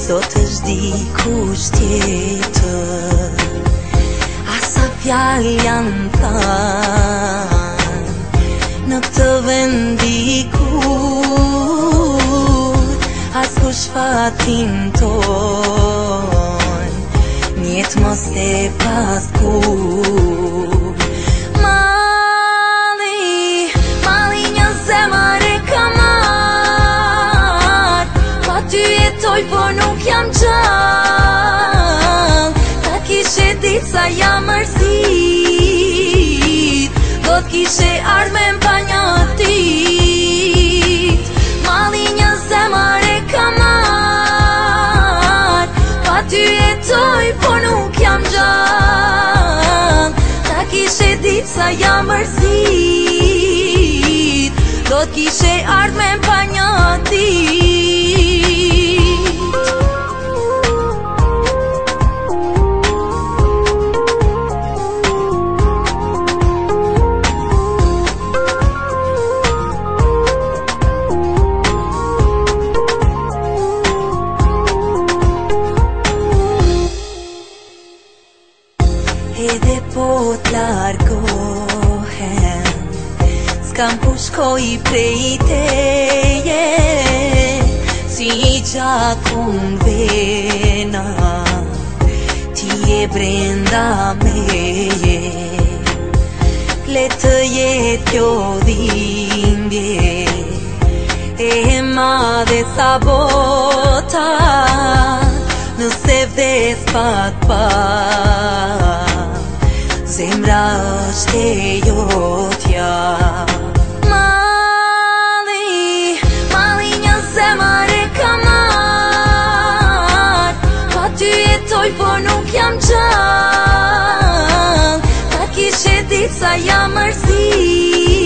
sot është dikush tjetër. Asa fjalë janë thanë në këtë vend dikur, as kush fatin ton njetë mos e paskur. Mali një zemër e kamar, pa ty jetoj por nuk jam gjallë. Ta kishe dit sa jam mërsit, do t'kishe ardhme m'pa një dit. Mali një zemër e kamar, pa ty jetoj por nuk jam gjallë. Ta kishe dit sa jam mërsit, do t'kishe ardhme m'pa një dit. Edhe po t'largohem, s'kam ku shkoj prej teje, si i gjakun vena, ti je brenda meje. Le të jetë kjo dhimbje e madhe sa bota, nëse vdes pak zemra është e jotja. Mali një zemër e kamar, pa ty jetoj por nuk jam gjallë. Ta kishe dit sa jam mërsit,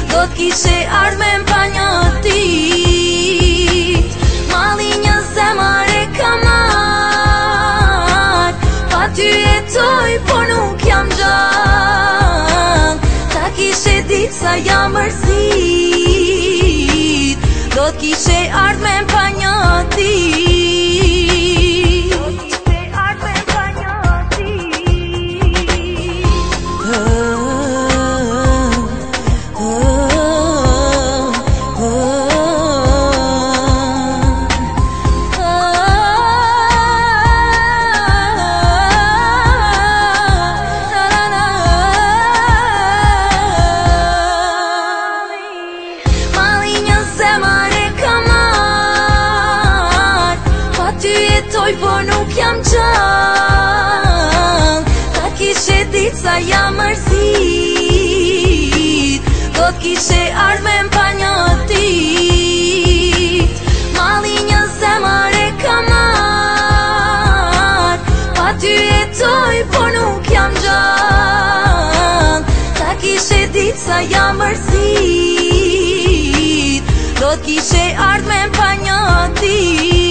do t'kishe ardhme m'pa një dit. Mali një zemër e kamar, pa ty jetoj por nuk jam gjallë. Ta kishe dit sa jam mërsit, do t'kishe ardhme m'pa një dit. Por nuk jam gjallë, ta kishe dit sa jam mërsit, do t'kishe ardhme m'pa një dit. Mali një zemër e kamar, pa ty jetoj por nuk jam gjallë. Ta kishe dit sa jam mërsit, do t'kishe ardhme m'pa një dit.